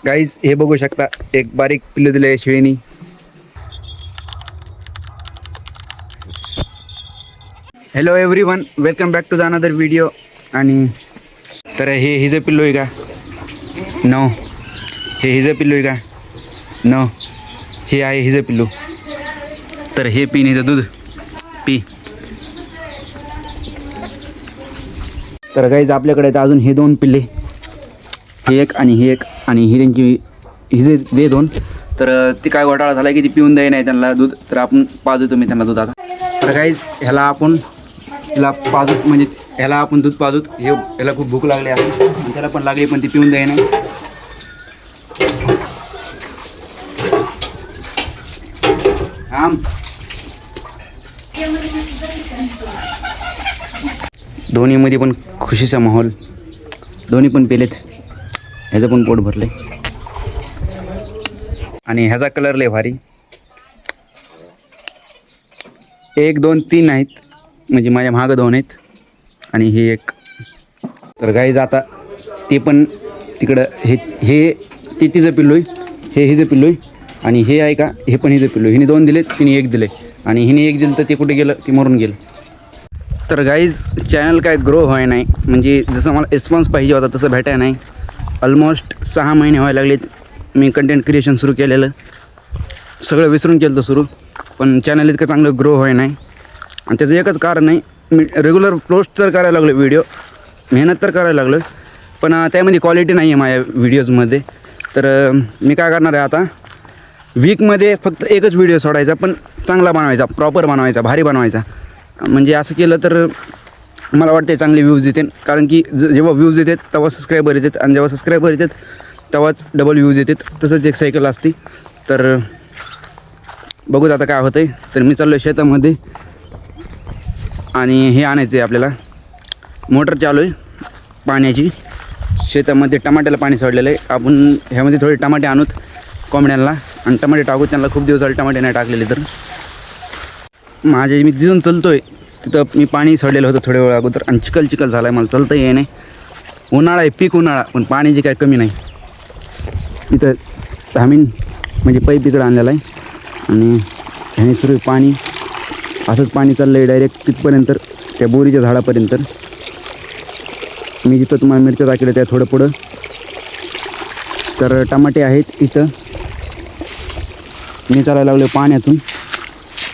Guys हे बघू शकता, एक बारीक पिल्लू दिलं आहे शेळीनी. Hello everyone, welcome back to the another video. आणि तर हे हिचं पिल्लू आहे का? नो. हे हिचं पिल्लू आहे का? नो. हे आहे हिचं पिल्लू. तर हे पी हिचं दूध पी. तर गाईज आपल्याकडे तर अजून हे दोन पिल्ले, हे एक आणि हे एक, आणि ही त्यांची हिजे दे दोन. तर ती काय घोटाळा झाला की ती पिऊन द्याय नाही त्यांना दूध. तर आपण पाजू तुम्ही त्यांना दूध आता. तर गाईज ह्याला आपण पाजूत, म्हणजे ह्याला आपण दूध पाजूत. ह्याला खूप भूक लागली आहे आणि त्याला पण लागली, पण ती पिऊन द्याय नाही. दोन्हीमध्ये पण खुशीचा माहोल. दोन्ही पण पेलेत. ह्याचं पण पोट भरले आणि ह्याचा कलर लय भारी. 1 2 3 आहेत, म्हणजे माझ्या मागं 2 आहेत आणि हे एक. तर गाईज आता ते पण तिकडं हे ते तिचं पिल्लू आहे, हे हिचं पिल्लू आहे. आणि हे आहे का, हे पण हिचं पिल्लू. हिने 2 दिलेत, तिने 1 दिले. आणि हिने 1 दिलं तर ते कुठे गेलं, ती मरून गेलं. तर गाईज चॅनल काय ग्रो व्हाय नाही, म्हणजे जसं मला रिस्पॉन्स पाहिजे होता तसं भेटाय नाही. ऑलमोस्ट 6 महिने व्हायला लागलेत मी कंटेंट क्रिएशन सुरू केलेलं. सगळं विसरून केलं तर सुरू, पण चॅनल इतकं चांगलं ग्रो व्हाय नाही. आणि त्याचं एकच कारण आहे, मी रेग्युलर पोस्ट तर करायला लागलो, व्हिडिओ मेहनत तर करायला लागलो, पण त्यामध्ये क्वालिटी नाही आहे माझ्या व्हिडिओजमध्ये. तर मी काय करणार आहे आता, वीकमध्ये फक्त एकच व्हिडिओ सोडायचा, पण चांगला बनवायचा, प्रॉपर बनवायचा, भारी बनवायचा. म्हणजे असं केलं तर मला वाटते चांगले व्ह्यूज येतील. कारण की जेव्हा व्ह्यूज येतात तेव्हा सबस्क्रायबर येतात, आणि जेव्हा सबस्क्रायबर येतात तेव्हाच डबल व्ह्यूज येतात. तसंच एक सायकल असते. तर बघूत आता काय होतं आहे. तर मी चाललो आहे शेतामध्ये, आणि हे आणायचं आहे आपल्याला. मोटर चालू आहे पाण्याची. शेतामध्ये टमाट्याला पाणी सोडलेलं आहे. आपण ह्यामध्ये थोडे टमाटे आणूत कोंबड्यांना, आणि टमाटे टाकूत. त्यांना खूप दिवस झाले टमाटे नाही टाकलेले. तर मी जिथून चलतो आहे तिथं मी पाणी सोडलेलं होतं थोड्या वेळ अगोदर, आणि चिखल झाला आहे. मला चालतं आहे नाही. उन्हाळा आहे, पीक उन्हाळा, पण पाण्याची काय कमी नाही. इथं धामीन म्हणजे पाईप इकडं आणलेला आहे, आणि ह्याने सुरू पाणी असंच पाणी चाललं आहे डायरेक्ट तिथपर्यंत, त्या बोरीच्या झाडापर्यंत. मी जिथं तुम्हाला मिरच्या टाकल्या त्या थोडं पुढं. तर टमाटे आहेत इथं. मी चालायला लागलो पाण्यातून.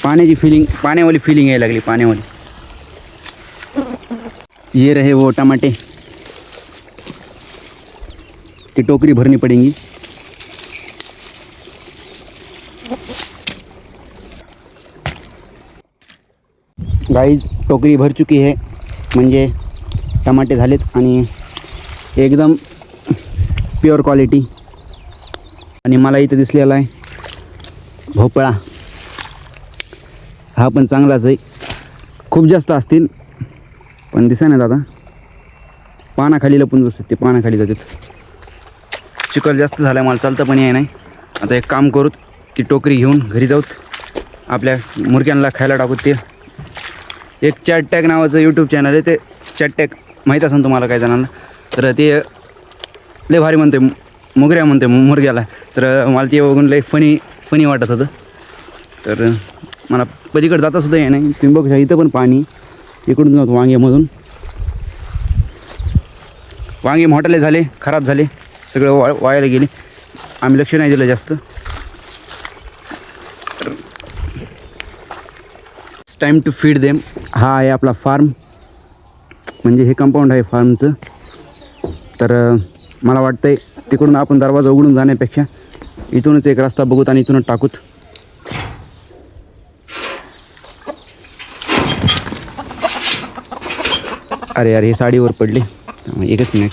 पाण्याची फीलिंग, पाण्यावाली फीलिंग यायला लागली, पाण्यावाली. ये रहे वो टमाटे, ती टोकरी भरनी पडेंगी. गाईज टोकरी भर चुकी है, म्हणजे टमाटे झालेत, आणि एकदम प्युअर क्वालिटी. आणि मला इथं दिसलेला आहे भोपळा. हा पण चांगलाच आहे. खूप जास्त असतील पण दिसा नाही दादा. पानाखाली लपून बसतात ते, पानाखाली जातात. चिखल जास्त झाला आहे, मला चालतं पण याय नाही. आता एक काम करूत, ती टोकरी घेऊन घरी जाऊत, आपल्या मुर्ग्यांना खायला टाकूत. ते एक चॅट टॅग नावाचं यूट्यूब चॅनल आहे, ते चॅट टॅग माहीत असेल तुम्हाला काही जणांना. तर ते लय भारी म्हणते, मुगऱ्या म्हणते मुर्ग्याला. तर मला ते बघून लय फनी वाटत होतं. तर मला पलीकडे जातासुद्धा आहे नाही. तुम्ही बघू शकता इथं पण पाणी इकडून जातो वांग्यामधून. वांगे मोठाले झाले, खराब झाले, सगळं वायाला गेले. आम्ही लक्ष नाही दिलं जास्त. It's time to feed them. हा आहे आपला फार्म, म्हणजे हे कंपाऊंड आहे फार्मचं. तर मला वाटतं आहे तिकडून आपण दरवाजा उघडून जाण्यापेक्षा इथूनच एक रस्ता बघूत आणि इथूनच टाकूत. अरे यार, हे साडीवर पडले. एकच मिनिट.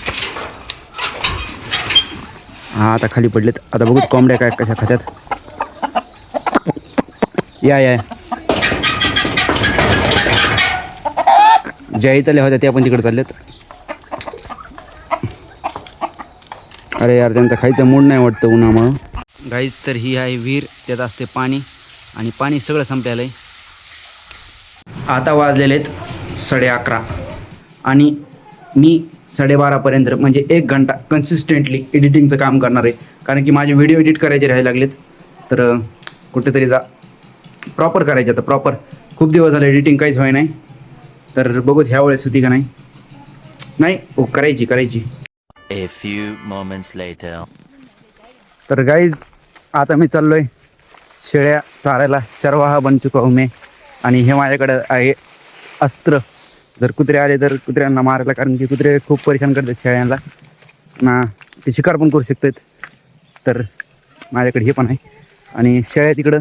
हा आता खाली पडलेत. आता बघूत कोंबड्या काय कशा खात्यात. या ज्या इथल्या होत्या त्या पण तिकडे चालल्यात. अरे यार, त्यांचा खायचा मूड नाही वाटतं उन्हामुळं. गाईज तर ही आहे विहीर, त्यात असते पाणी, आणि पाणी सगळं संपलेलं आहे. आता वाजलेले आहेत 11:30, आणि मी 12:30पर्यंत, म्हणजे 1 घंटा कन्सिस्टंटली एडिटिंगचं काम करणार आहे. कारण की माझे व्हिडिओ एडिट करायचे राहायला लागलेत, तर कुठेतरी प्रॉपर करायचे. आता प्रॉपर खूप दिवस झाले एडिटिंग काहीच व्हाय नाही, तर बघूत ह्या वेळेस होती का नाही. नाही हो, करायची. A few moments later. तर गाईज आता मी चाललोय शेळ्या चारायला. चरवाहा बन चुका हूं मैं. आणि हे माझ्याकडं आहे अस्त्र. जर कुत्रे आले तर कुत्र्यांना मारायला, कारण की कुत्रे खूप परेशान करतात शेळ्यांना ना, ते शिकार पण करू शकतात. तर माझ्याकडे हे पण आहे. आणि शेळ्या तिकडं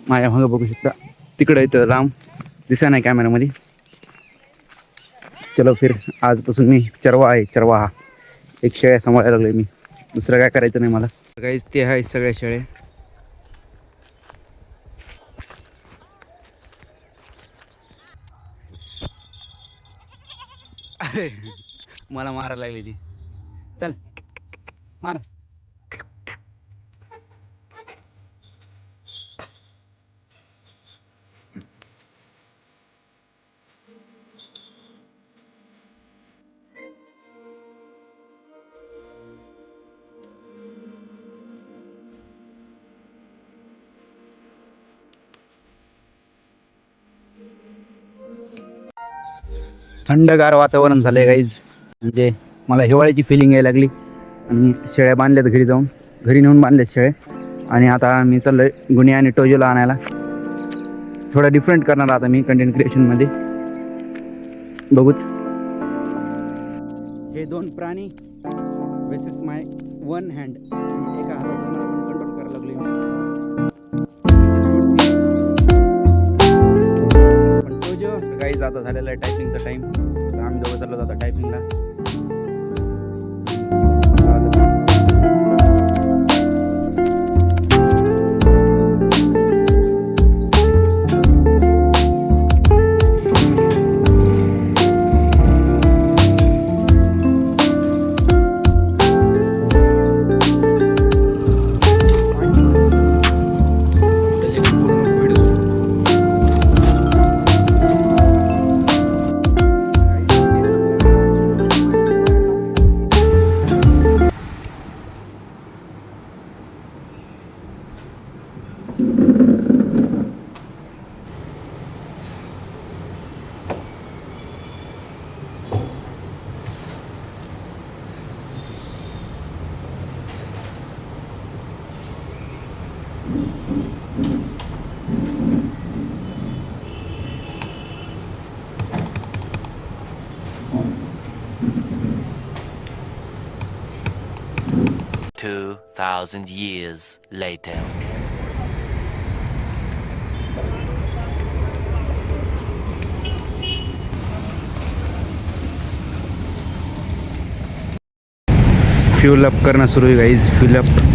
माझ्या मागं बघू शकता, तिकडं इथं लांब दिसा नाही कॅमेरामध्ये. चलो फिर, आजपासून मी चरवाहा एक शेळ्या सांभाळायला लागलोय मी. दुसरं काय करायचं नाही मला. काहीच ते आहे सगळ्या शेळ्या. अरे मला मारायला लागली ती. चल मार. थंडगार वातावरण झालंय गाईज. म्हणजे मला हिवाळ्याची फिलिंग यायला लागली. आणि शेळ्या बांधल्यात घरी नेऊन बांधल्यात शेळ्या. आणि आता मी चाललोय गुन्हे आणि टोजोला आणायला. थोडा डिफरंट करणार आता मी कंटेंट क्रिएशनमध्ये. बघूत हे 2 प्राणी वेसेस माय 1 हँड. एका हातातून आपण कंट्रोल करायला लागलोय पण टोजो. गाईज आता झालेला आहे टायपिंगचा टाईम. तर आम्ही दोघं चाललो आता टायपिंगला. Two 2,000 years later. Fuel up करना सुरू आहे गाइस. Fuel up